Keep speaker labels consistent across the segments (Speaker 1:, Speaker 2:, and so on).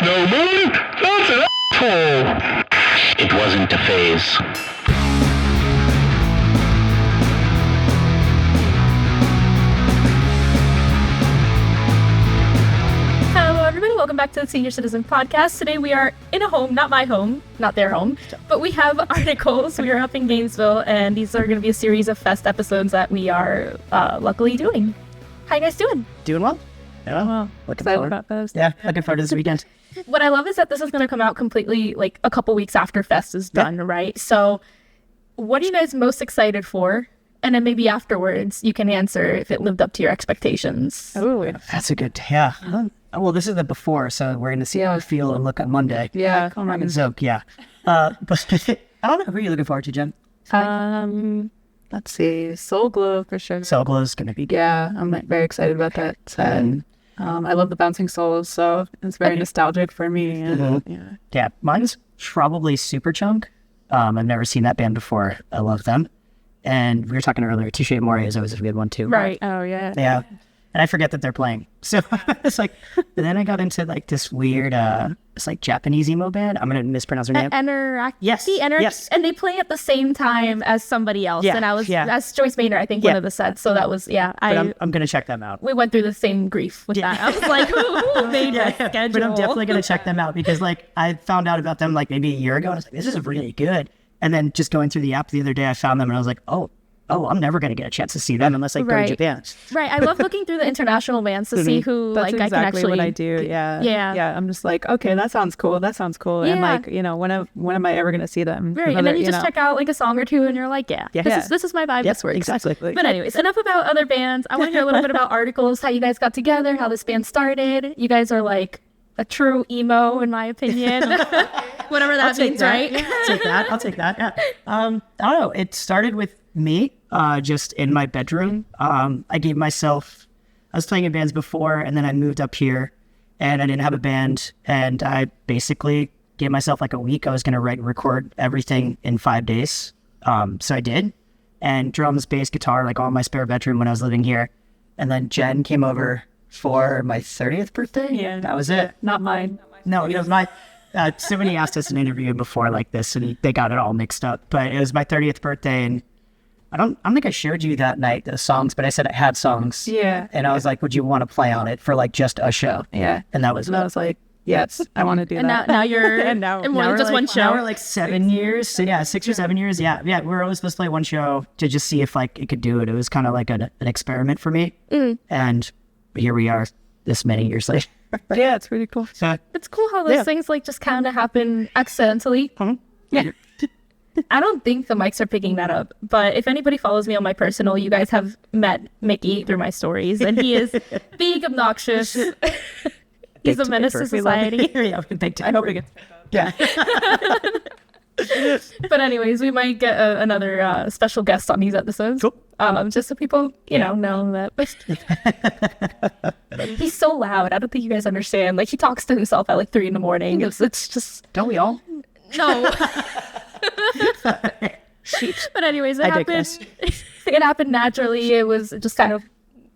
Speaker 1: no money, that's an asshole. It wasn't a phase.
Speaker 2: Hello everybody, welcome back to the Senior Citizen Podcast. Today we are in a home, not my home, not their home, but we have Articles. We are up in Gainesville, and these are going to be a series of Fest episodes that we are luckily doing. How you guys doing?
Speaker 3: Doing well. Yeah.
Speaker 2: Well,
Speaker 3: Looking
Speaker 2: excited
Speaker 3: forward.
Speaker 2: about Fest.
Speaker 3: Yeah, looking forward to this weekend.
Speaker 2: What I love is that this is going to come out completely like a couple weeks after Fest is done, right? So what are you guys most excited for? And then maybe afterwards you can answer if it lived up to your expectations.
Speaker 4: Oh,
Speaker 3: That's a good, yeah. Well, this is the before, so we're going to see how I feel and look on Monday.
Speaker 4: yeah.
Speaker 3: So, yeah. But I don't know. Who are you looking forward to, Jen?
Speaker 4: Let's see. Soul Glow for sure.
Speaker 3: Soul Glow is going to be good.
Speaker 4: Yeah, I'm very excited about that. And I love the bouncing souls, so it's very nostalgic for me. And, yeah.
Speaker 3: Yeah, mine is probably Super Chunk. I've never seen that band before. I love them. And we were talking earlier, Touche Amore is always a good one, too.
Speaker 2: Right.
Speaker 4: Oh, yeah.
Speaker 3: Yeah. And I forget that they're playing. So it's like, but then I got into like this weird, it's like Japanese emo band. I'm going to mispronounce their name. Yes. Yes.
Speaker 2: And they play at the same time as somebody else.
Speaker 3: Yeah,
Speaker 2: And I was,
Speaker 3: yeah.
Speaker 2: that's Joyce Maynard, I think, one of the sets. So that was,
Speaker 3: But I'm going to check them out.
Speaker 2: we went through the same grief with that. I was like, who made that schedule?
Speaker 3: But I'm definitely going to check them out because like I found out about them like maybe a year ago. And I was like, this is really good. And then just going through the app the other day, I found them and I was like, oh, I'm never going to get a chance to see them unless I go to
Speaker 2: Right.
Speaker 3: Japan.
Speaker 2: Right. I love looking through the international bands to see who
Speaker 4: That's
Speaker 2: like I can
Speaker 4: exactly
Speaker 2: actually.
Speaker 4: what I do. Yeah.
Speaker 2: Yeah.
Speaker 4: Yeah. I'm just like, okay, that sounds cool. That sounds cool.
Speaker 2: Yeah.
Speaker 4: And like, when am I ever going to see them?
Speaker 2: Right. And then you just check out like a song or two and you're like, yeah. This is my vibe.
Speaker 3: Yep,
Speaker 2: This works.
Speaker 3: exactly.
Speaker 2: But anyways, enough about other bands. I want to hear a little bit about Articles, how you guys got together, how this band started. You guys are like a true emo, in my opinion. Whatever that means, right?
Speaker 3: Yeah, I'll take that. Yeah. I don't know. It started with me, just in my bedroom. I gave myself, I was playing in bands before, and then I moved up here, and I didn't have a band, and I basically gave myself like a week. I was going to write and record everything in 5 days. So I did, and drums, bass, guitar, like all in my spare bedroom when I was living here. And then Jen came over for my 30th birthday.
Speaker 4: Yeah.
Speaker 3: That was it.
Speaker 4: Not mine.
Speaker 3: No, it was my. Somebody asked us an interview before like this, and they got it all mixed up. But it was my 30th birthday, and I don't think I showed you that night the songs, but I said I had songs.
Speaker 4: Yeah.
Speaker 3: And I was like, would you want to play on it for like just a show?
Speaker 4: Yeah.
Speaker 3: And that was.
Speaker 4: And I was like, yes, I want to do
Speaker 2: And
Speaker 4: that.
Speaker 2: now you're
Speaker 4: And now-
Speaker 2: in
Speaker 4: now
Speaker 2: one,
Speaker 4: we're
Speaker 2: just
Speaker 4: like-
Speaker 2: one show.
Speaker 3: Now we're like 7 years. So yeah, 6 or 7 years. Yeah. Yeah. We were always supposed to play one show to just see if like it could do it. It was kind of like an experiment for me. And here we are this many years later.
Speaker 4: Yeah, it's really cool.
Speaker 3: So,
Speaker 2: It's cool how those
Speaker 3: Yeah.
Speaker 2: things like just kind of happen accidentally.
Speaker 3: yeah.
Speaker 2: I don't think the mics are picking that up, but if anybody follows me on my personal, you guys have met Mickey through my stories, and he is big, obnoxious. He's a menace to society.
Speaker 3: Yeah, big
Speaker 4: I hope it gets
Speaker 3: Yeah.
Speaker 2: But anyways, we might get another special guest on these episodes.
Speaker 3: Cool.
Speaker 2: Just so people, know that. He's so loud. I don't think you guys understand. Like, he talks to himself at like 3 a.m. It's just
Speaker 3: Don't we all?
Speaker 2: no. But anyways,
Speaker 3: I digress.
Speaker 2: it happened naturally. It was just kind of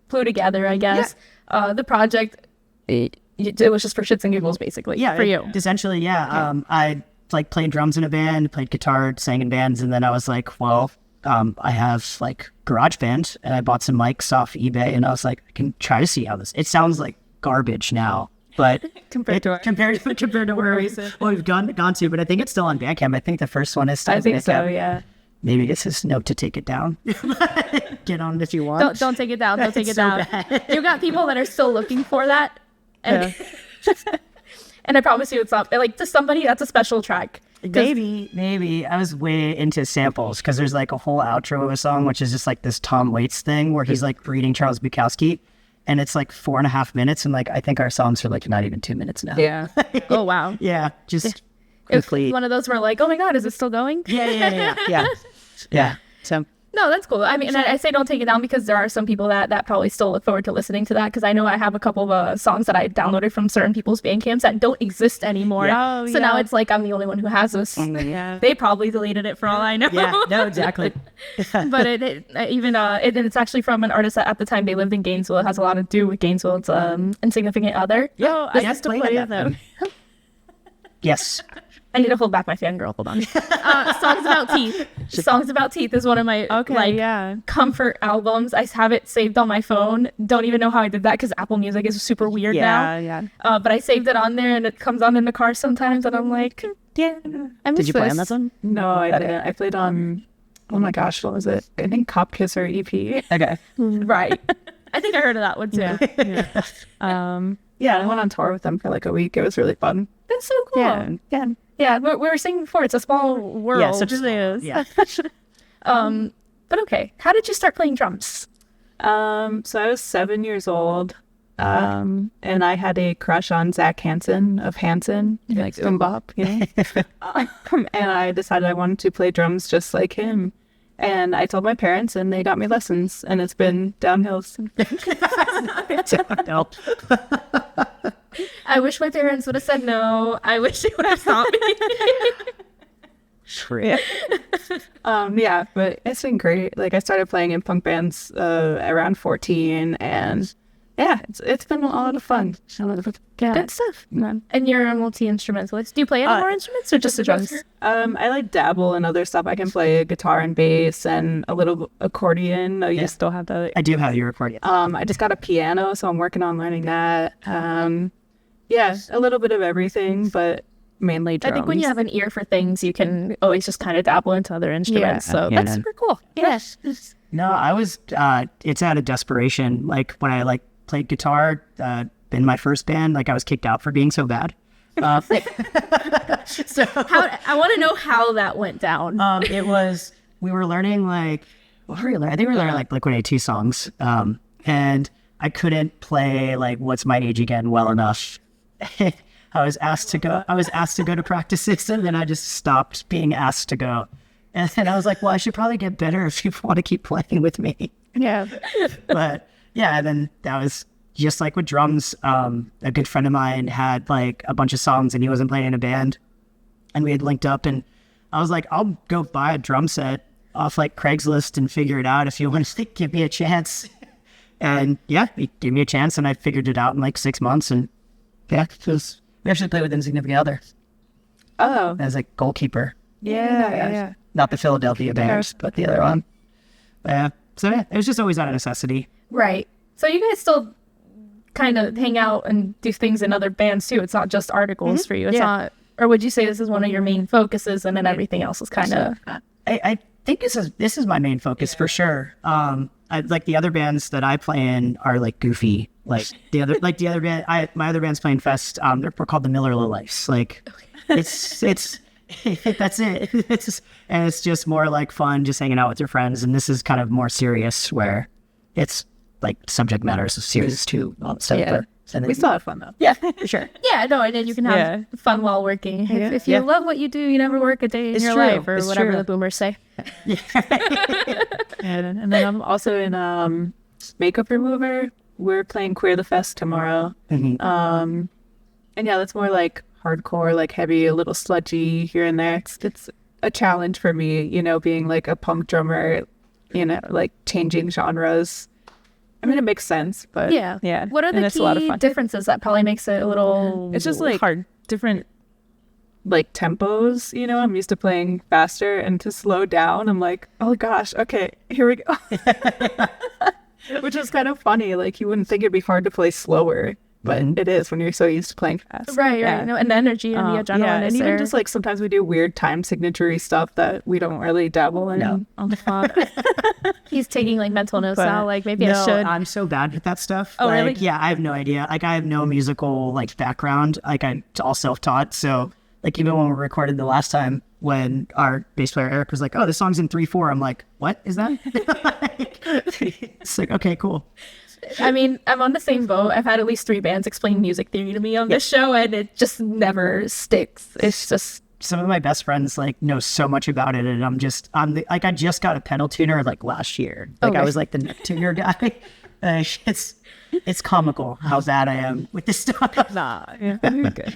Speaker 2: flew together, I guess. The project, it was just for shits and giggles, basically.
Speaker 3: Yeah,
Speaker 2: for you.
Speaker 3: Essentially, yeah. I like played drums in a band, played guitar, sang in bands, and then I was like, well, I have like GarageBand, and I bought some mics off eBay, and I was like, I can try to see how this. It sounds like garbage now, but
Speaker 4: compared to
Speaker 3: where we've gone to, but I think it's still on Bandcamp. I think the first one is still
Speaker 4: I
Speaker 3: on
Speaker 4: think
Speaker 3: Bandcamp.
Speaker 4: so, yeah.
Speaker 3: Maybe it's his note to take it down. Get on it if you want.
Speaker 2: Don't take it down. Don't take it
Speaker 3: It's so
Speaker 2: down.
Speaker 3: bad.
Speaker 2: You got people that are still looking for that. And, and I promise you it's not. Like, to somebody, that's a special track. 'Cause-
Speaker 3: Maybe I was way into samples because there's like a whole outro of a song which is just like this Tom Waits thing where he's like reading Charles Bukowski, and it's like 4.5 minutes, and like I think our songs are like not even 2 minutes now.
Speaker 4: Yeah.
Speaker 2: Oh, wow.
Speaker 3: Yeah, just
Speaker 2: It's
Speaker 3: complete.
Speaker 2: one of those where like, oh my God, is it still going?
Speaker 3: Yeah. So
Speaker 2: No, that's cool. I mean, and I say don't take it down because there are some people that probably still look forward to listening to that, because I know I have a couple of songs that I downloaded from certain people's Bandcamps that don't exist anymore.
Speaker 4: Oh,
Speaker 2: so now
Speaker 4: yeah.
Speaker 2: it's like I'm the only one who has this.
Speaker 4: Yeah.
Speaker 2: They probably deleted it for all I know.
Speaker 3: yeah, no, exactly.
Speaker 2: But it's actually from an artist that at the time they lived in Gainesville. It has a lot to do with Gainesville. It's Insignificant Other.
Speaker 4: Oh, I used to play
Speaker 3: played
Speaker 4: with them.
Speaker 3: Yes.
Speaker 2: I need to hold back my fangirl. Hold on. Songs About Teeth. Songs About Teeth is one of my comfort albums. I have it saved on my phone. Don't even know how I did that because Apple Music is super weird now.
Speaker 4: Yeah.
Speaker 2: But I saved it on there and it comes on in the car sometimes and I'm like, yeah.
Speaker 3: Did you play on that song?
Speaker 4: No, I didn't. I played on, oh my gosh, what was it? I think Cop Kisser EP.
Speaker 3: Okay.
Speaker 2: Right. I think I heard of that one too.
Speaker 4: Yeah, I went on tour with them for like a week. It was really fun.
Speaker 2: That's so cool. Yeah, we were saying before, it's a small world.
Speaker 3: Yeah, such as it is. Yeah.
Speaker 2: But okay, how did you start playing drums?
Speaker 4: So I was 7 years old, and I had a crush on Zach Hansen of Hansen, like Bop, and I decided I wanted to play drums just like him. And I told my parents, and they got me lessons, and it's been downhill since.
Speaker 2: I wish my parents would have said no. I wish they would have stopped me.
Speaker 4: Yeah, but it's been great. Like I started playing in punk bands around 14, and yeah, it's been a lot of fun.
Speaker 2: Good stuff. And you're a multi-instrumentalist. Do you play any more instruments or just the drums?
Speaker 4: I like dabble in other stuff. I can play guitar and bass and a little accordion. You still have that?
Speaker 3: I do have your accordion.
Speaker 4: I just got a piano, so I'm working on learning that. Yeah, a little bit of everything, but mainly drums.
Speaker 2: I think when you have an ear for things, you can always just kind of dabble into other instruments. That's super cool. Yes.
Speaker 3: No, I was, it's out of desperation. Like when I played guitar in my first band, like I was kicked out for being so bad.
Speaker 2: So I want to know how that went down.
Speaker 3: It was, we were learning what were we learning? I think we were learning Liquid A2 songs. And I couldn't play What's My Age Again well enough. I was asked to go to practices, and then I just stopped being asked to go. And then I was like, well, I should probably get better if people want to keep playing with me.
Speaker 2: Yeah.
Speaker 3: But yeah, and then that was just like with drums. A good friend of mine had a bunch of songs and he wasn't playing in a band. And we had linked up, and I was like, I'll go buy a drum set off Craigslist and figure it out if you want to give me a chance. And yeah, he gave me a chance, and I figured it out in 6 months. And yeah, we actually played with Insignificant Other.
Speaker 4: Oh.
Speaker 3: As a goalkeeper.
Speaker 4: Yeah.
Speaker 3: Not the Philadelphia Bears, but the other one. Yeah. So yeah, it was just always out of necessity.
Speaker 2: Right. So you guys still kind of hang out and do things in other bands too. It's not just articles for you. It's not, or would you say this is one of your main focuses, and then everything else is kind of?
Speaker 3: I think this is my main focus for sure. The other bands that I play in are goofy. The other band, my other band's playing Fest. We're called the Miller Low Lifes. It's that's it. It's just more fun, just hanging out with your friends. And this is kind of more serious, where it's subject matter is serious too.
Speaker 4: And we still have fun though.
Speaker 3: Yeah, for sure.
Speaker 2: Yeah, no, and then you can have fun while working. If you love what you do, you never work a day in your life, or whatever the boomers say.
Speaker 4: And then I'm also in Makeup Remover. We're playing Queer the Fest tomorrow. And yeah, that's more hardcore, heavy, a little sludgy here and there. It's a challenge for me, being a punk drummer, changing genres. I mean, it makes sense, but
Speaker 2: yeah. What are the key differences that probably makes it a little?
Speaker 4: It's just hard, different tempos. I'm used to playing faster, and to slow down, I'm like, oh gosh, okay, here we go. Which is kind of funny. You wouldn't think it'd be hard to play slower, but it is when you're so used to playing fast.
Speaker 2: Right. No, and the energy and the adrenaline.
Speaker 4: And even just sometimes we do weird time signature stuff that we don't really dabble in on the pod.
Speaker 2: He's taking mental notes now. Maybe I should.
Speaker 3: I'm so bad with that stuff.
Speaker 2: Oh, really?
Speaker 3: Yeah, I have no idea. I have no musical background. I'm all self-taught. So even when we recorded the last time, when our bass player Eric was like, "Oh, this song's in 3/4," I'm like, "What is that?" It's okay, cool.
Speaker 2: I mean, I'm on the same boat. I've had at least 3 bands explain music theory to me on this show, and it just never sticks. It's just
Speaker 3: some of my best friends know so much about it, and I just got a pedal tuner last year. I was the neck tuner guy. It's comical how bad I am with this stuff.
Speaker 2: Good.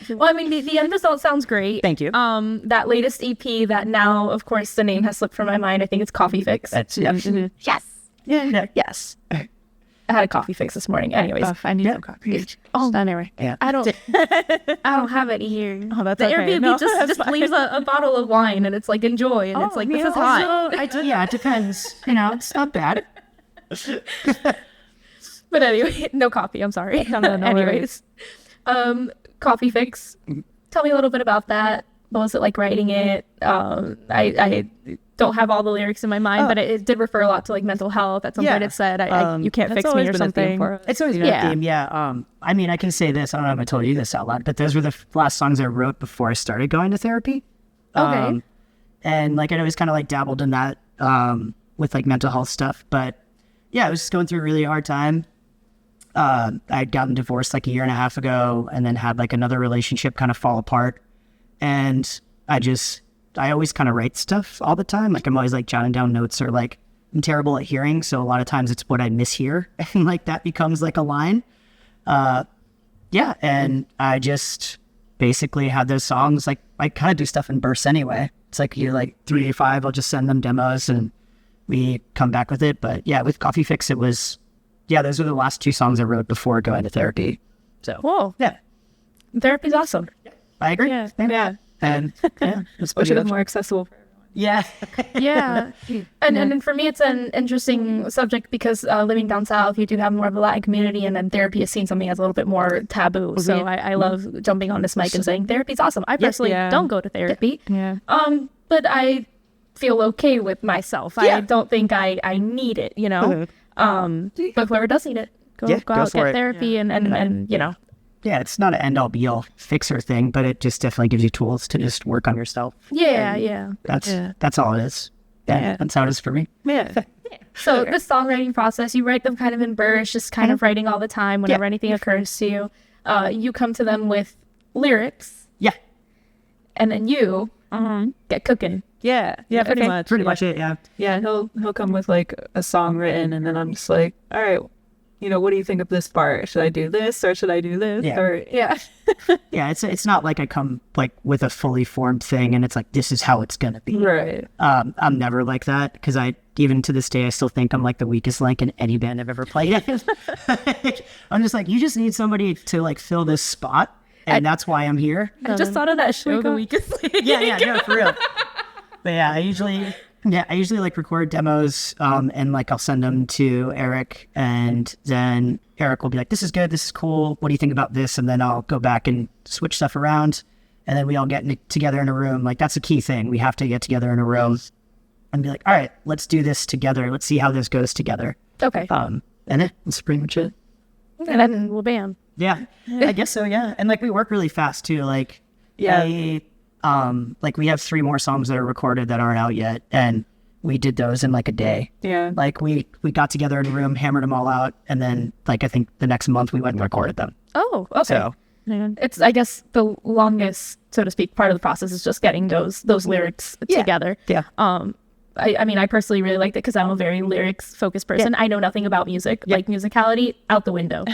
Speaker 2: Well, I mean, the end result sounds great.
Speaker 3: Thank you.
Speaker 2: That latest EP that now, of course, the name has slipped from my mind. I think it's Coffee Fix.
Speaker 3: That's
Speaker 2: Yes.
Speaker 3: Yeah.
Speaker 2: Yes. had a coffee fix this morning. Anyways,
Speaker 4: I need some coffee.
Speaker 2: Oh,
Speaker 4: Anyway.
Speaker 3: Yeah.
Speaker 2: I don't have any here.
Speaker 4: Oh, that's
Speaker 2: the
Speaker 4: okay.
Speaker 2: Airbnb
Speaker 4: No,
Speaker 2: just
Speaker 4: that's fine.
Speaker 2: leaves a bottle of wine, and it's like enjoy, and it's like this is hot.
Speaker 3: Yeah, it depends. You know, it's not bad.
Speaker 2: But anyway, no coffee. I'm sorry.
Speaker 4: No
Speaker 2: Anyways, coffee fix. Tell me a little bit about that. What was it like writing it? I don't have all the lyrics in my mind, but it did refer a lot to like mental health. At some point, it said, "You can't
Speaker 4: that's
Speaker 2: fix me"
Speaker 4: always
Speaker 2: or
Speaker 4: been a theme
Speaker 2: something.
Speaker 4: for us.
Speaker 3: It's always been a theme, yeah. I mean, I can say this. I don't know if I told you this out loud, but those were the last songs I wrote before I started going to therapy.
Speaker 2: Okay.
Speaker 3: And like I always kind of like dabbled in that with like mental health stuff, but yeah, I was just going through a really hard time. I'd gotten divorced like a year and a half ago, and then had like another relationship kind of fall apart, and I always kind of write stuff all the time. Like I'm always like jotting down notes, or like I'm terrible at hearing, so a lot of times it's what I mishear, and like that becomes like a line. Yeah, and I just basically had those songs. Like I kind of do stuff in bursts anyway. It's like you're like 3 to 5. I'll just send them demos, and we come back with it. But yeah, with Coffee Fix, it was those were the last 2 songs I wrote before going to therapy. So
Speaker 2: Whoa.
Speaker 3: yeah,
Speaker 2: Therapy's awesome.
Speaker 3: I agree.
Speaker 4: Yeah.
Speaker 3: And yeah, it's
Speaker 4: Wish
Speaker 3: pretty
Speaker 4: it was
Speaker 3: much-
Speaker 4: more accessible for everyone.
Speaker 3: Yeah.
Speaker 2: Yeah. And for me, it's an interesting subject because living down south, you do have more of a Latin community, and then therapy is seen something as a little bit more taboo. So I love jumping on this mic and saying therapy's awesome. I personally don't go to therapy.
Speaker 4: Yeah.
Speaker 2: But I feel okay with myself. I don't think I need it, you know. But whoever does need it, go out,
Speaker 3: for
Speaker 2: get
Speaker 3: it.
Speaker 2: therapy, and you know.
Speaker 3: Yeah, it's not an end-all be-all fixer thing, but it just definitely gives you tools to just work on yourself.
Speaker 2: Yeah.
Speaker 3: That's all it is. Yeah, that's how it is for me.
Speaker 4: Yeah.
Speaker 2: So the songwriting process, you write them kind of in bursts, just kind of writing all the time whenever anything occurs to you. You come to them with lyrics,
Speaker 3: Yeah,
Speaker 2: and then you get cooking.
Speaker 4: Yeah. Yeah, pretty
Speaker 2: Okay.
Speaker 4: much.
Speaker 3: pretty
Speaker 4: Yeah.
Speaker 3: much it, yeah.
Speaker 4: Yeah, he'll come with like a song written, and then I'm just like, all right, what do you think of this part? Should I do this or should I do this?
Speaker 3: Yeah.
Speaker 4: Or
Speaker 2: Yeah.
Speaker 3: Yeah, it's not like I come like with a fully formed thing and it's like, this is how it's going to be.
Speaker 4: right.
Speaker 3: I'm never like that because even to this day, I still think I'm like the weakest link in any band I've ever played in. I'm just like, you just need somebody to like fill this spot. And that's why I'm here.
Speaker 2: I just thought of that show, The Weakest Link.
Speaker 3: Yeah, no, for real. But yeah, I usually like record demos, and like I'll send them to Eric, and then Eric will be like, this is good, this is cool, what do you think about this? And then I'll go back and switch stuff around, and then we all get together in a room. Like that's a key thing. We have to get together in a room and be like, all right, let's do this together. Let's see how this goes together.
Speaker 2: Okay.
Speaker 3: And that's pretty much it.
Speaker 2: And then we'll bam.
Speaker 3: Yeah, I guess so. Yeah, and like we work really fast too. Like like we have 3 more songs that are recorded that aren't out yet, and we did those in like a day.
Speaker 4: Yeah.
Speaker 3: Like we got together in a room, hammered them all out, and then like I think the next month we went and recorded them.
Speaker 2: Oh, okay.
Speaker 3: So
Speaker 2: It's, I guess, the longest, so to speak, part of the process is just getting those lyrics together.
Speaker 3: Yeah.
Speaker 2: I mean, I personally really liked it because I'm a very lyrics-focused person. I know nothing about music. Like, musicality, out the window.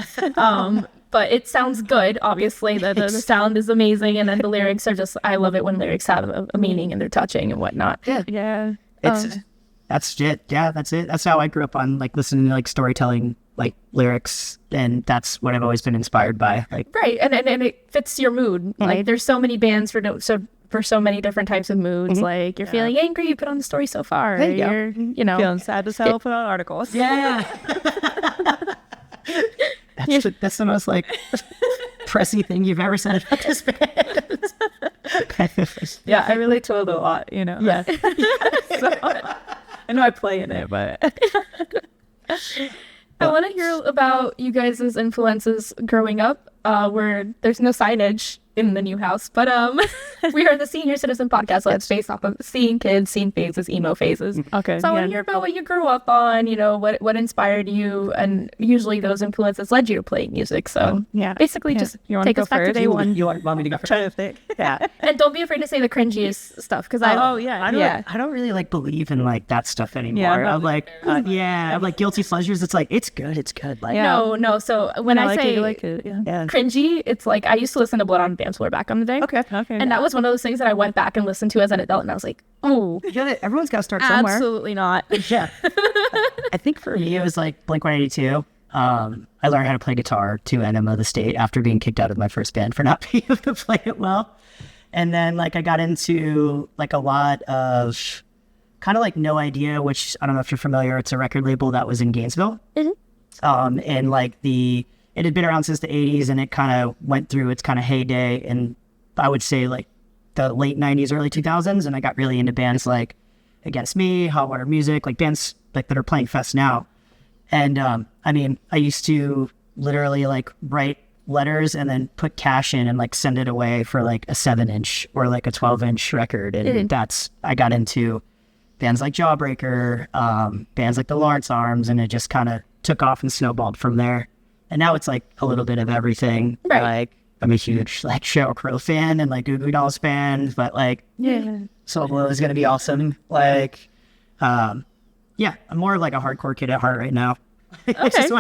Speaker 2: But it sounds good, obviously. The sound is amazing, and then the lyrics are just, I love it when lyrics have a meaning and they're touching and whatnot.
Speaker 4: Yeah.
Speaker 3: That's it. Yeah, that's it. That's how I grew up on like listening to like storytelling, like lyrics, and that's what I've always been inspired by. Like
Speaker 2: Right, and it fits your mood. Like, there's so many bands for so many different types of moods. Like, you're feeling angry, you put on the story so far.
Speaker 3: There you go.
Speaker 2: You're, you know.
Speaker 4: Feeling sad as hell, put on articles.
Speaker 3: yeah. That's the most like pressy thing you've ever said about this band.
Speaker 4: Yeah, I relate to it a lot,
Speaker 3: Yeah.
Speaker 4: So, I know I play in it, but
Speaker 2: I want to hear about you guys' influences growing up, where there's no signage in the new house, but we are the Senior Citizen Podcast, so it's based off of seeing kids, seeing phases, emo phases.
Speaker 4: okay.
Speaker 2: So I want to hear about what you grew up on, what inspired you, and usually those influences led you to playing music. So
Speaker 4: Yeah.
Speaker 2: basically just
Speaker 4: You wanna
Speaker 2: take
Speaker 4: go
Speaker 2: us back to
Speaker 4: first?
Speaker 2: day one.
Speaker 3: You want me to go first?
Speaker 4: Trying to think. Yeah.
Speaker 2: And don't be afraid to say the cringiest stuff, because I
Speaker 3: I don't really like believe in like that stuff anymore.
Speaker 4: I'm
Speaker 3: I'm like, I'm like guilty pleasures. It's like it's good. Like
Speaker 2: no. So when I say
Speaker 4: it, yeah.
Speaker 2: cringy, it's like I used to listen to Blood on the Dance Floor back in the day.
Speaker 4: Okay.
Speaker 2: And that was one of those things that I went back and listened to as an adult, and I was like, oh,
Speaker 3: everyone's got to start somewhere.
Speaker 2: absolutely not.
Speaker 3: Yeah. I think for me it was like Blink-182. I learned how to play guitar to Enema of the State after being kicked out of my first band for not being able to play it well. And then like I got into like a lot of kind of like No Idea, which I don't know if you're familiar. It's a record label that was in Gainesville. And like it had been around since the 80s, and it kind of went through its kind of heyday. And I would say like the late 90s, early 2000s. And I got really into bands like Against Me, Hot Water Music, like bands like that are playing fest now. And I mean, I used to literally like write letters and then put cash in and like send it away for like a 7-inch or like a 12-inch record. And I got into bands like Jawbreaker, bands like the Lawrence Arms, and it just kind of took off and snowballed from there. And now it's like a little bit of everything.
Speaker 2: Right.
Speaker 3: Like I'm a huge like Sheryl Crow fan and like Goo Goo Dolls fan, but like Soul Glow is gonna be awesome. Like yeah, I'm more like a hardcore kid at heart right now. I just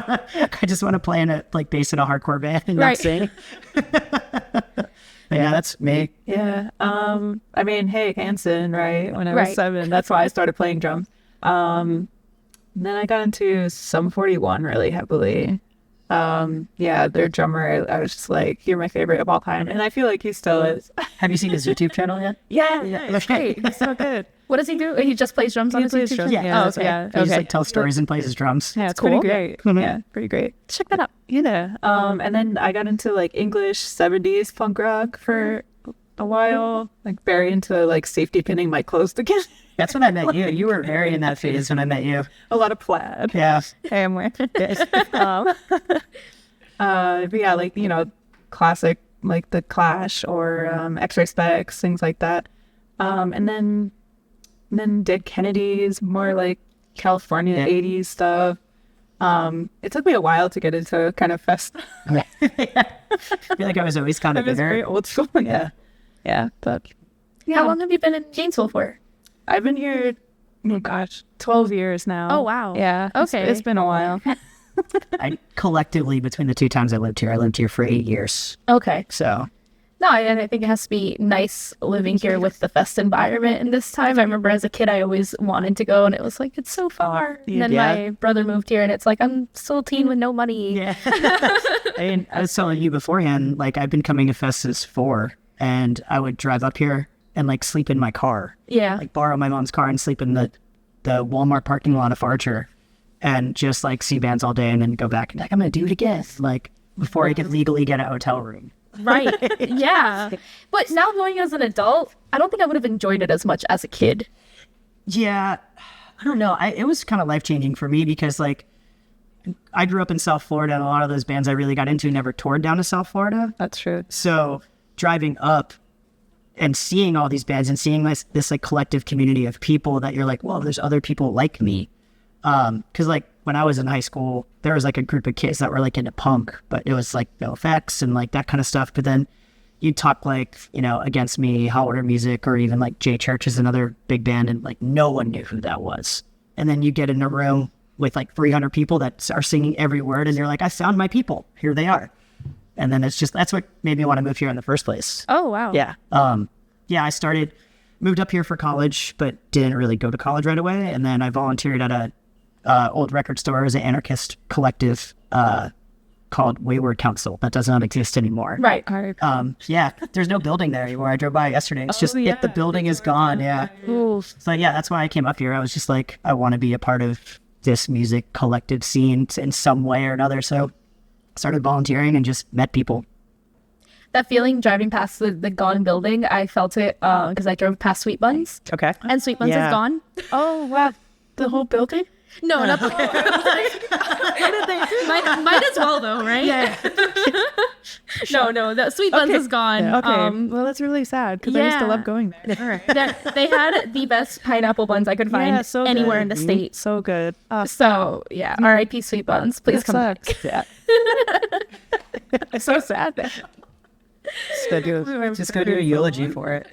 Speaker 3: want to play in a like bass in a hardcore band and not sing. Yeah, that's me.
Speaker 4: Yeah. I mean, hey, Hanson, right? When I was 7, that's why I started playing drums. Then I got into Sum 41 really heavily. Yeah, their drummer, I was just like, you're my favorite of all time. And I feel like he still is.
Speaker 3: Have you seen his YouTube channel yet?
Speaker 4: Yeah, that's great. He's so good.
Speaker 2: What does he do? He just plays drums on his YouTube channel?
Speaker 3: Yeah.
Speaker 2: Oh, okay.
Speaker 4: Yeah.
Speaker 3: He just like tells stories and plays his drums.
Speaker 4: Yeah, it's
Speaker 2: cool.
Speaker 4: pretty great. Yeah, pretty great.
Speaker 2: Check that out.
Speaker 4: Yeah. And then I got into like English 70s punk rock for a while, like very into like safety pinning my clothes together.
Speaker 3: That's when I met you. You were very in that phase when I met you.
Speaker 4: A lot of plaid.
Speaker 3: Yeah.
Speaker 4: Hey, I'm wearing. But yeah, like, you know, classic like The Clash or X-Ray Specs, things like that. And then Dead Kennedys, more like California 80s stuff. It took me a while to get into kind of fest.
Speaker 3: I feel like I was always kind of
Speaker 4: very old school. Yeah, but
Speaker 2: How long have you been in Gainesville for?
Speaker 4: I've been here, oh gosh, 12 years now.
Speaker 2: Oh, wow.
Speaker 4: Yeah.
Speaker 2: Okay.
Speaker 4: It's been a while.
Speaker 3: I collectively, between the 2 times I lived here for 8 years.
Speaker 2: Okay.
Speaker 3: So.
Speaker 2: No, and I think it has to be nice living here with the fest environment. And this time, I remember as a kid, I always wanted to go, and it was like, it's so far. And then my brother moved here, and it's like, I'm still a teen with no money.
Speaker 3: Yeah. I was telling you beforehand, like, I've been coming to fest since 4, and I would drive up here and, like, sleep in my car.
Speaker 2: Yeah.
Speaker 3: Like, borrow my mom's car and sleep in the Walmart parking lot of Archer, and just, like, see bands all day and then go back and, like, I'm going to do it again, like, before I could legally get a hotel room.
Speaker 2: Right. Yeah. But now going as an adult, I don't think I would have enjoyed it as much as a kid.
Speaker 3: Yeah. I don't know. It was kind of life-changing for me because, like, I grew up in South Florida, and a lot of those bands I really got into never toured down to South Florida.
Speaker 4: That's true.
Speaker 3: So driving up and seeing all these bands and seeing this like collective community of people that you're like, well, there's other people like me. Because like when I was in high school, there was like a group of kids that were like into punk, but it was like NoFX and like that kind of stuff. But then you'd talk like, you know, Against Me, Hot Water Music, or even like J Church is another big band, and like no one knew who that was. And then you get in a room with like 300 people that are singing every word, and you're like, I found my people. Here they are. And then that's what made me want to move here in the first place.
Speaker 2: Oh, wow.
Speaker 3: Yeah. Yeah, I moved up here for college, but didn't really go to college right away. And then I volunteered at a old record store as an anarchist collective called Wayward Council that does not exist anymore.
Speaker 2: Right.
Speaker 3: Yeah, there's no building there anymore. I drove by yesterday. It's just if the building is gone. Yeah.
Speaker 2: Ooh.
Speaker 3: So yeah, that's why I came up here. I was just like, I want to be a part of this music collective scene in some way or another. So I started volunteering and just met people.
Speaker 2: That feeling driving past the gone building, I felt it because I drove past Sweet Buns.
Speaker 3: Okay.
Speaker 2: And Sweet Buns is gone.
Speaker 4: Oh, wow. The whole building?
Speaker 2: No, not the might as well though, right?
Speaker 4: Yeah.
Speaker 2: No, the Sweet Buns is gone.
Speaker 4: Yeah, okay. Well, that's really sad because I used to love going there. All right.
Speaker 2: They had the best pineapple buns I could find anywhere in the state.
Speaker 4: So good.
Speaker 2: So yeah, R.I.P. Sweet Buns. Please come back.
Speaker 4: Yeah. It's so sad.
Speaker 3: Just go do a eulogy for it.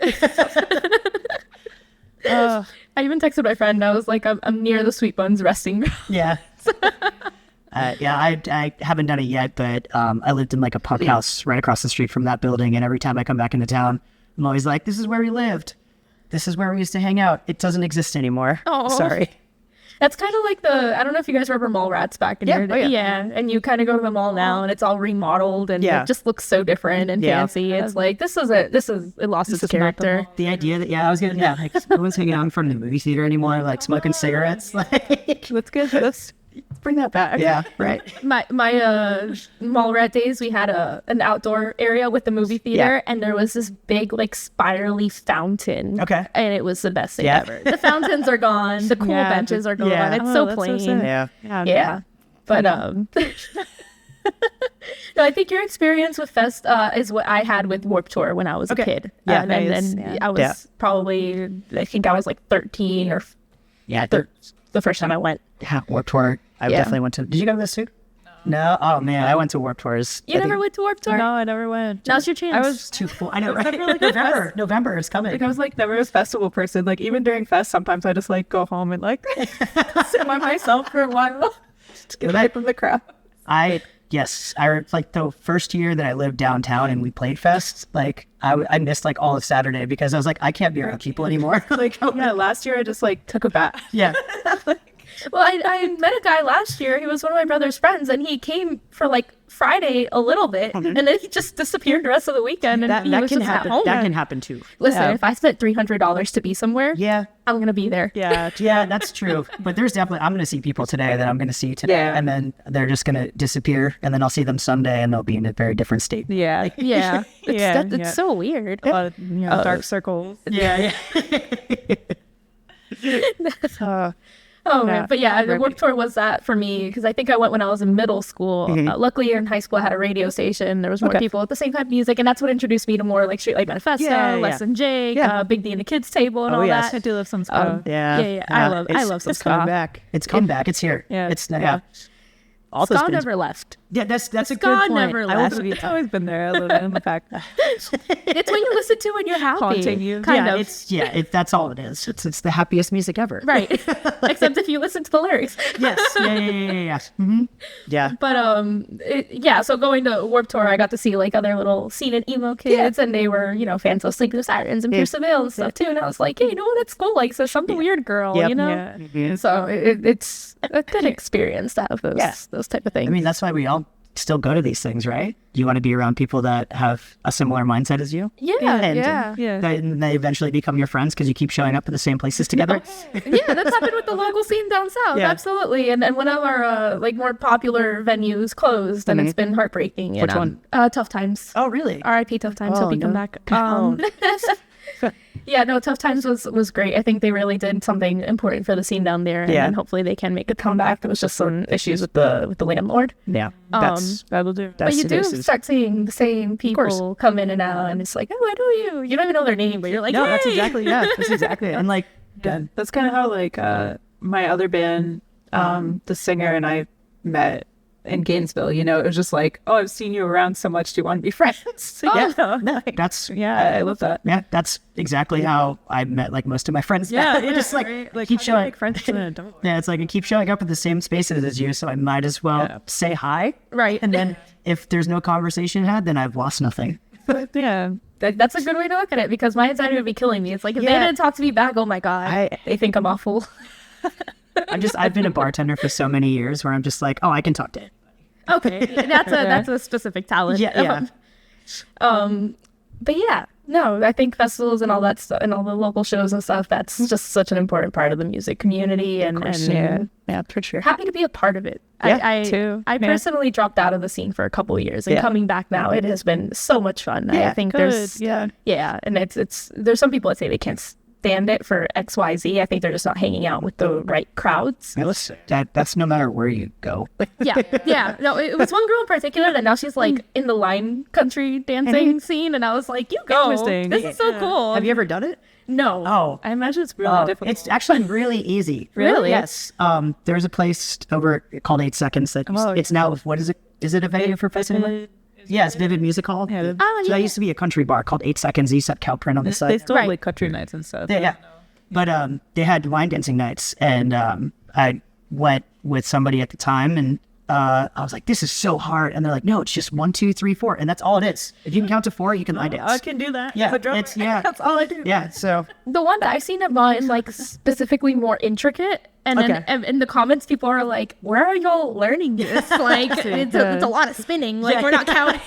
Speaker 2: I even texted my friend. I was like, I'm near the Sweet Buns resting ground.
Speaker 3: Yeah. I haven't done it yet, but I lived in like a punk house right across the street from that building, and every time I come back into town, I'm always like, this is where we lived. This is where we used to hang out. It doesn't exist anymore.
Speaker 2: Oh.
Speaker 3: Sorry.
Speaker 2: That's kind of like I don't know if you guys remember mall rats back in your day. Yeah. And you kind of go to the mall now and it's all remodeled and it just looks so different and fancy. It's like, it lost its character.
Speaker 3: The idea that, I was going to, like, no one's hanging out in front of the movie theater anymore, like smoking cigarettes. Like,
Speaker 4: Let's bring that back.
Speaker 3: Yeah, right.
Speaker 2: My mall rat days, we had an outdoor area with the movie theater, and there was this big like spirally fountain.
Speaker 3: Okay.
Speaker 2: And it was the best thing ever. The fountains are gone. The cool benches are gone.
Speaker 3: Yeah.
Speaker 2: It's so plain.
Speaker 3: Yeah.
Speaker 2: But no, I think your experience with Fest is what I had with Warped Tour when I was a kid.
Speaker 3: Yeah,
Speaker 2: and then I was probably, I think I was like 13 or the first time I went.
Speaker 3: Yeah, Warped Tour. I definitely went to. Did you go to this too? No. Oh man, I went to Warped Tours.
Speaker 2: You never went to Warped Tour?
Speaker 4: No, I never went.
Speaker 2: Now's your chance.
Speaker 4: I was
Speaker 3: Too full. I know, right? November is coming.
Speaker 4: like, I was like never a festival person. Like even during Fest, sometimes I just like go home and like sit by myself for a while, just get away from the crowd.
Speaker 3: I like the first year that I lived downtown and we played Fest, like I missed like all of Saturday because I was like, I can't be around people anymore. Like,
Speaker 4: Last year I just like took a bath.
Speaker 3: yeah.
Speaker 2: Well, I met a guy last year. He was one of my brother's friends, and he came for like Friday a little bit, and then he just disappeared the rest of the weekend. And he was
Speaker 3: can
Speaker 2: just
Speaker 3: happen.
Speaker 2: at home.
Speaker 3: That can happen too.
Speaker 2: Listen, if I spent $300 to be somewhere,
Speaker 3: Yeah.
Speaker 2: I'm gonna be there.
Speaker 4: Yeah.
Speaker 3: Yeah, that's true. But there's definitely, I'm going to see people today that I'm going to see today.
Speaker 4: Yeah.
Speaker 3: And then they're just going to disappear. And then I'll see them Sunday and they'll be in a very different state.
Speaker 4: Yeah.
Speaker 2: Yeah,
Speaker 4: Yeah,
Speaker 2: it's so weird.
Speaker 4: A lot of dark circles.
Speaker 3: Yeah.
Speaker 2: Oh man, but yeah, the Warped Tour was that for me because I think I went when I was in middle school. Luckily, in high school, I had a radio station. There was more people at the same type of music, and that's what introduced me to more like Streetlight Manifesto, Less Than Jake, Big D and the Kids Table, and all that.
Speaker 4: I do love some stuff.
Speaker 2: Yeah. I love some
Speaker 3: It's coming
Speaker 2: ska.
Speaker 3: back. It's come back. It's here.
Speaker 4: Yeah.
Speaker 3: It's all those
Speaker 2: Ska
Speaker 3: bands-
Speaker 2: never left.
Speaker 3: Yeah, that's a
Speaker 2: Ska
Speaker 3: good point.
Speaker 2: never left.
Speaker 4: It's always been there a little bit in the fact.
Speaker 2: It's when you listen to when you're happy.
Speaker 4: Haunting you.
Speaker 2: Kind of.
Speaker 3: That's all it is. It's the happiest music ever.
Speaker 2: Right. Except if you listen to the lyrics.
Speaker 3: Yes. Yeah. Mm-hmm. Yeah.
Speaker 2: But so going to Warped Tour, I got to see like other little scene and emo kids, and they were, fans of Sleeping with Sirens and Pierce the Veil and stuff too. And I was like, hey, you know what? At school, like, there's some weird girl,
Speaker 3: Yep.
Speaker 2: you know?
Speaker 4: Yeah.
Speaker 3: Mm-hmm.
Speaker 2: So it's a good experience to have those type of things.
Speaker 3: I mean, that's why we all still go to these things, right? You want to be around people that have a similar mindset as you.
Speaker 2: Yeah.
Speaker 3: And they eventually become your friends because you keep showing up at the same places together.
Speaker 2: Yeah, that's happened with the local scene down south.
Speaker 3: Yeah.
Speaker 2: Absolutely. And one of our like more popular venues closed, and it's been heartbreaking.
Speaker 3: Which one?
Speaker 2: Tough Times.
Speaker 3: Oh, really?
Speaker 2: R.I.P. Tough Times.
Speaker 3: Oh,
Speaker 2: Hope you come
Speaker 3: no.
Speaker 2: back. Yeah, no, Tough Times was great. I think they really did something important for the scene down there, and then hopefully they can make a comeback. There was just some issues with the landlord.
Speaker 3: Yeah.
Speaker 4: That'll do.
Speaker 2: But you do start seeing the same people come in and out, and it's like, oh, I know you. You don't even know their name, but you're like,
Speaker 3: No,
Speaker 2: hey!
Speaker 3: that's exactly. And like,
Speaker 4: That's kind of how like my other band, the singer and I met in Gainesville. It was just like, oh, I've seen you around so much. Do you want to be friends?
Speaker 3: that's
Speaker 4: I love that.
Speaker 3: Yeah, that's exactly how I met like most of my friends. It just like keep
Speaker 4: how do you
Speaker 3: showing.
Speaker 4: make friends in an adult?
Speaker 3: Yeah, it's like I keep showing up at the same spaces as you, so I might as well say hi.
Speaker 2: Right.
Speaker 3: And then if there's no conversation had, then I've lost nothing.
Speaker 4: Yeah.
Speaker 2: That's a good way to look at it, because my anxiety would be killing me. It's like, if they didn't talk to me back, oh my God, they think I'm awful.
Speaker 3: I've been a bartender for so many years where I'm just like, oh, I can talk to it.
Speaker 2: Okay, that's a specific talent.
Speaker 3: Yeah.
Speaker 2: But yeah, no, I think festivals and all that stuff and all the local shows and stuff, that's just such an important part of the music community, and
Speaker 4: For sure.
Speaker 2: happy to be a part of it.
Speaker 4: too.
Speaker 2: I personally dropped out of the scene for a couple of years, and coming back now, it has been so much fun. I think there's and it's there's some people that say they can't stand it for XYZ. I think they're just not hanging out with the right crowds.
Speaker 3: That's no matter where you go.
Speaker 2: Yeah. No, it was one girl in particular that now she's like in the line country dancing scene, and I was like, you go.
Speaker 4: Interesting.
Speaker 2: This is so cool.
Speaker 3: Have you ever done it?
Speaker 2: No.
Speaker 3: Oh,
Speaker 4: I imagine it's really difficult.
Speaker 3: it's actually really easy.
Speaker 2: Really?
Speaker 3: Yes. There's a place over called 8 Seconds that it's now, what is it? Is it a venue for festival? Yeah, it's Vivid Music Hall.
Speaker 4: Yeah,
Speaker 3: So that used to be a country bar called 8 Seconds. They used to have cow print on the
Speaker 4: they
Speaker 3: side.
Speaker 4: still have like country nights and stuff.
Speaker 3: Yeah. But they had line dancing nights, and I went with somebody at the time, and I was like, this is so hard. And they're like, no, it's just 1, 2, 3, 4. And that's all it is. If you can count to 4, you can line dance.
Speaker 4: I can do that.
Speaker 3: Yeah,
Speaker 4: I'm a drummer.
Speaker 3: it's- yeah.
Speaker 4: That's all I do.
Speaker 3: Yeah, so
Speaker 2: The one that I've seen of mine, like specifically more intricate, And then in the comments, people are like, where are y'all learning this? Like, it's a lot of spinning. Like, we're not counting.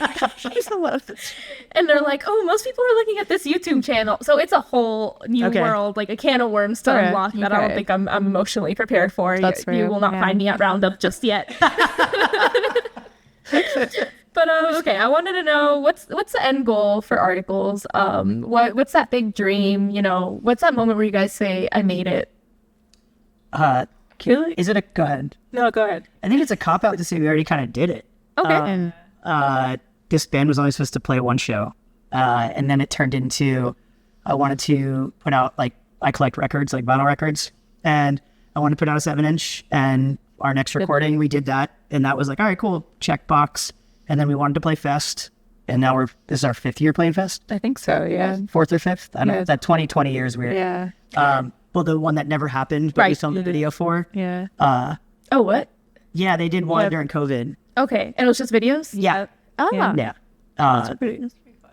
Speaker 2: And they're like, oh, most people are looking at this YouTube channel. So it's a whole new world, like a can of worms to unlock that I don't think I'm emotionally prepared for. You will not find me at Roundup just yet. But okay, I wanted to know what's the end goal for Articles? What's that big dream? You know, what's that moment where you guys say, I made it?
Speaker 3: Is it a go ahead?
Speaker 4: No, go ahead.
Speaker 3: I think it's a cop out to say we already kind of did it.
Speaker 2: Okay.
Speaker 3: This band was only supposed to play one show, and then it turned into I wanted to put out, like, I collect records, like vinyl records, and I wanted to put out a 7-inch. And our next recording, we did that, and that was like, all right, cool, check box. And then we wanted to play Fest, and now this is our 5th year playing Fest.
Speaker 4: I think so, yeah.
Speaker 3: 4th or 5th. I don't know. That 20 years weird.
Speaker 4: Yeah.
Speaker 3: Well, the one that never happened, but we filmed the video for.
Speaker 4: Yeah.
Speaker 2: Oh, what?
Speaker 3: Yeah, they did one during COVID.
Speaker 2: Okay, and it was just videos.
Speaker 3: Yeah.
Speaker 2: Oh.
Speaker 3: Yeah.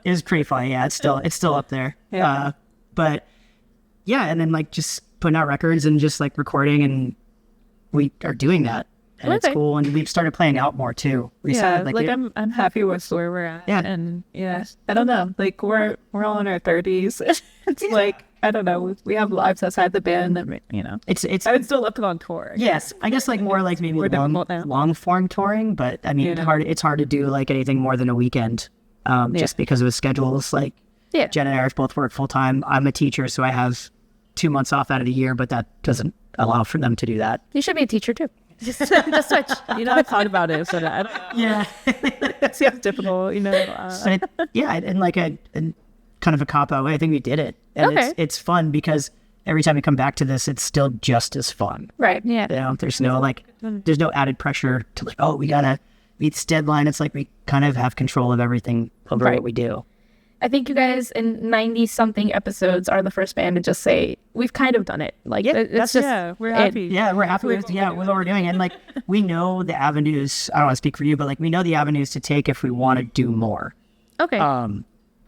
Speaker 3: It was pretty funny. Yeah, it's still up there.
Speaker 4: Yeah.
Speaker 3: But yeah, and then like just putting out records and just like recording, and we are doing that, and it's cool. And we've started playing out more too.
Speaker 4: I'm happy with where we're at.
Speaker 3: Yeah.
Speaker 4: And I don't know. Like we're all in our 30s. It's like, I don't know. We have lives outside the band, and
Speaker 3: it's
Speaker 4: I would still love to go on tour.
Speaker 3: Yes, I guess like more like maybe long form touring, but I mean it's hard to do like anything more than a weekend, just because of the schedules. Like Jen and Eric both work full time. I'm a teacher, so I have 2 months off out of the year, but that doesn't allow for them to do that.
Speaker 2: You should be a teacher too. Just switch.
Speaker 4: I've thought about it, so I don't know.
Speaker 3: Yeah,
Speaker 4: It's difficult,
Speaker 3: and like a kind of a cop out way, I think we did it, and it's fun because every time we come back to this, it's still just as fun.
Speaker 2: Right. Yeah.
Speaker 3: There's no added pressure to like, oh, we gotta meet this deadline. It's like we kind of have control of everything over what we do.
Speaker 2: I think you guys in 90 something episodes are the first band to just say we've kind of done it. Like it's just
Speaker 4: we're happy.
Speaker 3: We're happy with what we're doing, and like we know the avenues. I don't want to speak for you, but like we know the avenues to take if we want to do more.
Speaker 2: Okay.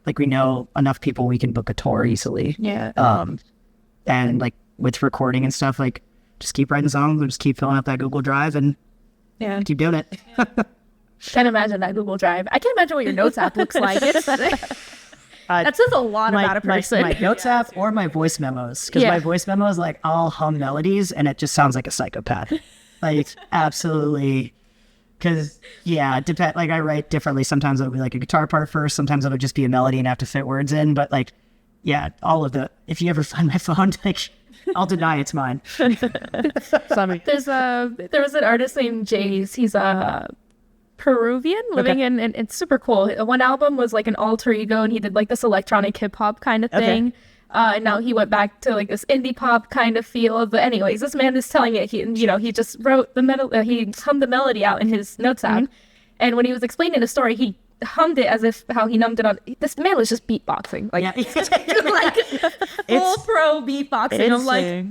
Speaker 3: Like we know enough people we can book a tour easily.
Speaker 2: Yeah.
Speaker 3: And like with recording and stuff, like just keep writing songs and just keep filling up that Google Drive and keep doing it.
Speaker 2: Can't imagine that Google Drive. I can't imagine what your notes app looks like. That says a lot about a person.
Speaker 3: My notes app or my voice memos, because my voice memos, like I'll hum melodies and it just sounds like a psychopath. Like absolutely. Because like I write differently. Sometimes it'll be like a guitar part first. Sometimes it'll just be a melody and I have to fit words in. But like, all of if you ever find my phone, like I'll deny it's mine.
Speaker 2: There was an artist named Jays. He's a Peruvian living in, and it's super cool. One album was like an alter ego, and he did like this electronic hip hop kind of thing. And now he went back to like this indie pop kind of feel. But anyways, this man is telling it. He just wrote the he hummed the melody out in his notes app, and when he was explaining the story, he hummed it as if how he numbed it on. This man was just beatboxing, like like full pro beatboxing. I'm like.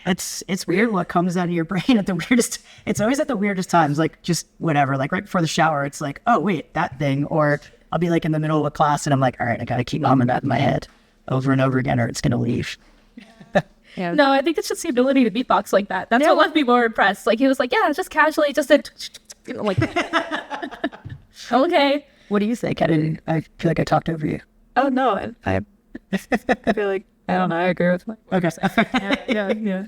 Speaker 3: It's weird what comes out of your brain at the weirdest. It's always at the weirdest times, like just whatever. Like right before the shower, it's like, oh wait, that thing. Or I'll be like in the middle of a class and I'm like, all right, I gotta keep humming that in my head over and over again, or it's gonna leave.
Speaker 2: No, I think it's just the ability to beatbox like that. That's what left me more impressed. Like he was like, just casually, just said, like, okay.
Speaker 3: What do you think? I feel like I talked over you.
Speaker 4: Oh no, I feel like. I don't know. I agree with my.
Speaker 3: Okay.
Speaker 4: Yeah.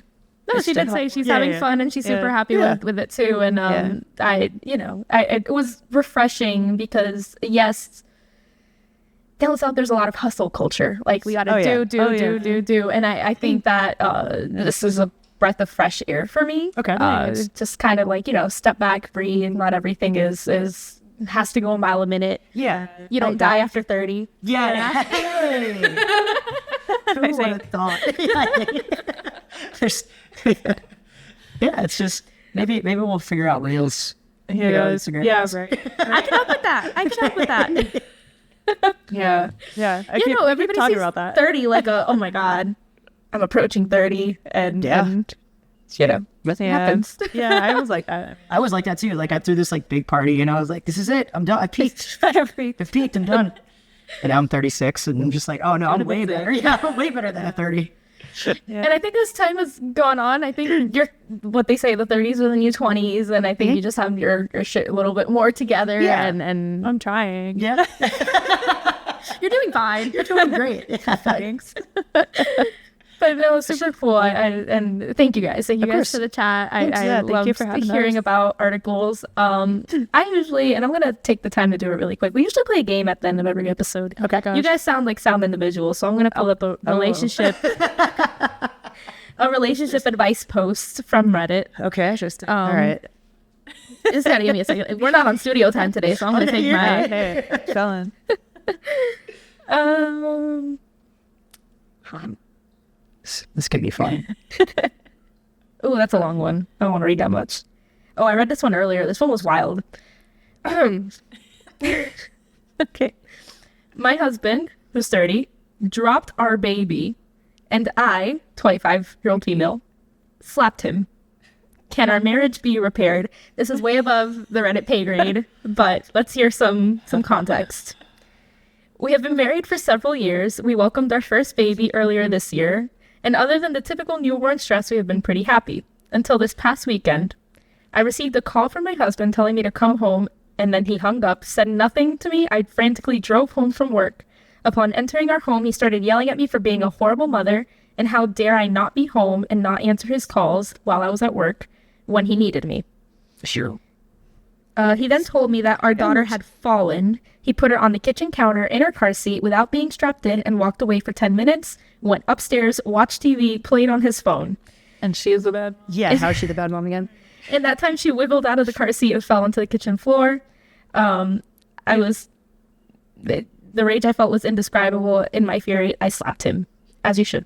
Speaker 2: No, she did say she's having fun and she's super happy with it too. And it was refreshing because down south there's a lot of hustle culture. Like we got to do, and I think that this is a breath of fresh air for me.
Speaker 3: Okay.
Speaker 2: Just kind of like step back, breathe, and not everything has to go a mile a minute.
Speaker 3: Yeah.
Speaker 2: You don't die after 30.
Speaker 3: Yeah. Who would have thought? It's just maybe we'll figure out Reels.
Speaker 4: Instagram. Yeah, right.
Speaker 2: I can help with that.
Speaker 4: Yeah.
Speaker 2: Everybody
Speaker 4: talking
Speaker 2: sees
Speaker 4: about that.
Speaker 2: 30 like oh my god, I'm approaching 30, and nothing happens.
Speaker 4: Yeah, I was like that.
Speaker 3: I was like that too. Like I threw this like big party, and I was like, this is it. I'm done. I peaked. I've peaked. I'm done. And now I'm 36, and I'm just like, oh no, I'm way better. Yeah, I'm way better than a 30.
Speaker 2: And I think as time has gone on, I think you're what they say, the 30s are the new 20s, and I think you just have your shit a little bit more together.
Speaker 3: Yeah.
Speaker 2: And
Speaker 4: I'm trying.
Speaker 3: Yeah.
Speaker 2: you're doing fine.
Speaker 3: You're doing great.
Speaker 2: Thanks. But no, it's super cool. And thank you guys. Thank you guys for the chat. I
Speaker 4: Thank
Speaker 2: love
Speaker 4: you for having
Speaker 2: hearing
Speaker 4: us.
Speaker 2: about articles. I usually, and I'm going to take the time to do it really quick. We usually play a game at the end of every episode.
Speaker 4: Okay.
Speaker 2: You guys sound like sound individuals, so I'm going to pull up a relationship advice post from Reddit.
Speaker 4: Okay. Interesting. All right.
Speaker 2: Just gotta give me a second. We're not on studio time today, so I'm going to take my...
Speaker 4: Hey, Felon.
Speaker 3: This could be fun.
Speaker 2: Oh, that's a long one. I don't want to read that much. Oh, I read this one earlier. This one was wild. Okay. My husband, who's 30, dropped our baby, and I, 25-year-old female, slapped him. Can our marriage be repaired? This is way above the Reddit pay grade, but let's hear some context. We have been married for several years. We welcomed our first baby earlier this year. And other than the typical newborn stress, we have been pretty happy. Until this past weekend, I received a call from my husband telling me to come home, and then he hung up, said nothing to me. I frantically drove home from work. Upon entering our home, he started yelling at me for being a horrible mother, and how dare I not be home and not answer his calls while I was at work when he needed me.
Speaker 3: Sure.
Speaker 2: He then told me that our daughter had fallen. He put her on the kitchen counter in her car seat without being strapped in and walked away for 10 minutes, went upstairs, watched TV, played on his phone.
Speaker 4: And she is the bad.
Speaker 3: Yeah, how's she the bad mom again?
Speaker 2: And that time she wiggled out of the car seat and fell onto the kitchen floor. The rage I felt was indescribable. In my fury, I slapped him, as you should.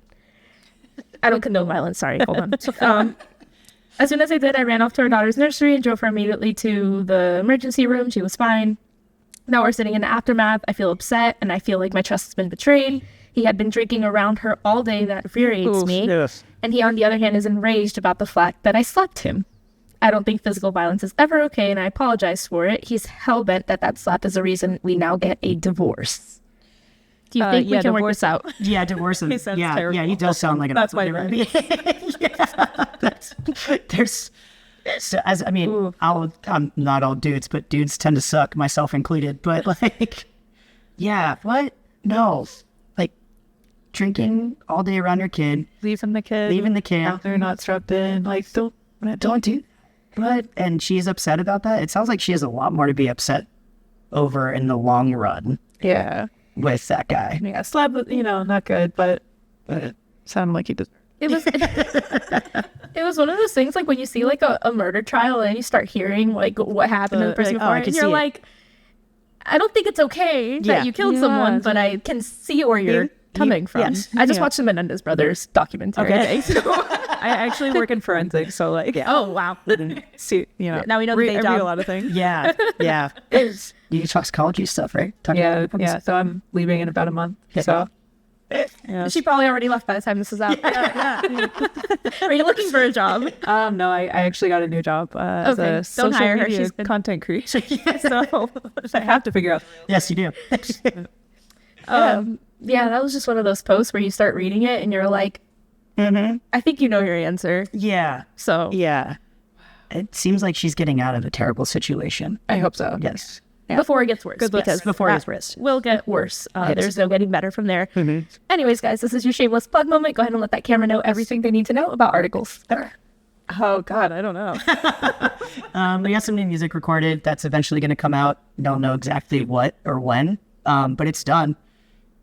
Speaker 2: I don't condone violence. Sorry, hold on. As soon as I did, I ran off to our daughter's nursery and drove her immediately to the emergency room. She was fine. Now we're sitting in the aftermath. I feel upset, and I feel like my trust has been betrayed. He had been drinking around her all day. That infuriates me.
Speaker 3: Yes.
Speaker 2: And he, on the other hand, is enraged about the fact that I slapped him. I don't think physical violence is ever okay, and I apologize for it. He's hell-bent that slap is the reason we now get a divorce. Do you think we can work this out?
Speaker 3: Yeah, divorce him.
Speaker 4: He sounds
Speaker 3: Yeah,
Speaker 4: terrible.
Speaker 3: he does sound like an
Speaker 4: That's my
Speaker 3: I'm not all dudes, but dudes tend to suck, myself included. But like, yeah, what? No, like drinking all day around your kid,
Speaker 4: Leaving the kid.
Speaker 3: out
Speaker 4: They're not strapped in. Like, don't
Speaker 3: do. But and she's upset about that. It sounds like she has a lot more to be upset over in the long run
Speaker 4: Yeah.
Speaker 3: with that guy.
Speaker 4: Yeah. Slap, not good, but it sounded like he deserved.
Speaker 2: It was it was one of those things like when you see like a murder trial and you start hearing like what happened to the person
Speaker 3: like,
Speaker 2: before
Speaker 3: I
Speaker 2: it,
Speaker 3: can
Speaker 2: and you're
Speaker 3: see it.
Speaker 2: like, I don't think it's okay
Speaker 3: Yeah.
Speaker 2: that you killed someone, but I can see where you're coming from.
Speaker 3: yes.
Speaker 2: I just
Speaker 4: Yeah.
Speaker 2: watched the Menendez brothers documentary.
Speaker 3: Okay.
Speaker 2: Today, so
Speaker 4: I actually work in forensics, so like,
Speaker 2: oh wow.
Speaker 4: see,
Speaker 2: Now we know the day
Speaker 4: I read
Speaker 2: job.
Speaker 4: a lot of things.
Speaker 3: Yeah, yeah. You toxicology stuff, right?
Speaker 4: Yeah. So I'm leaving in about a month. So yeah.
Speaker 2: She probably already left by the time this is out. Are you looking for a job?
Speaker 4: No, I actually got a new job as
Speaker 2: Okay,
Speaker 4: a
Speaker 2: don't
Speaker 4: social
Speaker 2: hire her,
Speaker 4: media
Speaker 2: she's good.
Speaker 4: content creator. So I have to figure out.
Speaker 3: Yes, you do.
Speaker 2: Yeah, that was just one of those posts where you start reading it and you're like, I think you know your answer.
Speaker 3: Yeah,
Speaker 2: So
Speaker 3: yeah. It seems like she's getting out of a terrible situation.
Speaker 4: I hope so.
Speaker 3: Yes.
Speaker 2: before it gets worse.
Speaker 3: Good luck.
Speaker 2: Because
Speaker 3: Before it
Speaker 2: that
Speaker 3: gets worse.
Speaker 2: will get worse. There's no getting better from there. Anyways, guys, this is your shameless plug moment. Go ahead and let that camera know everything they need to know about articles.
Speaker 4: Oh God, I don't know.
Speaker 3: We got some new music recorded that's eventually going to come out. Don't know exactly what or when, but it's done.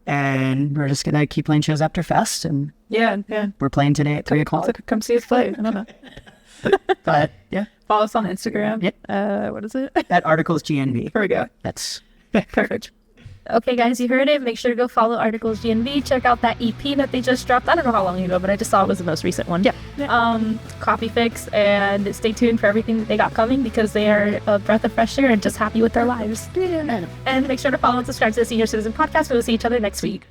Speaker 3: And we're just going to keep playing shows after Fest. And
Speaker 4: Yeah.
Speaker 3: we're playing today at 3 o'clock.
Speaker 4: Come see us play. I don't know.
Speaker 3: But yeah,
Speaker 4: Follow us on Instagram.
Speaker 3: Yep.
Speaker 4: What is it?
Speaker 3: that article's GNV.
Speaker 4: Here we go.
Speaker 3: That's
Speaker 4: Perfect.
Speaker 2: Okay, guys, you heard it. Make sure to go follow Articles GNV. Check out that EP that they just dropped. I don't know how long ago, but I just saw it was the most recent one. Coffee Fix, and stay tuned for everything that they got coming because they are a breath of fresh air and just happy with their lives. And make sure to follow and subscribe to the Senior Citizen Podcast. We'll see each other next week.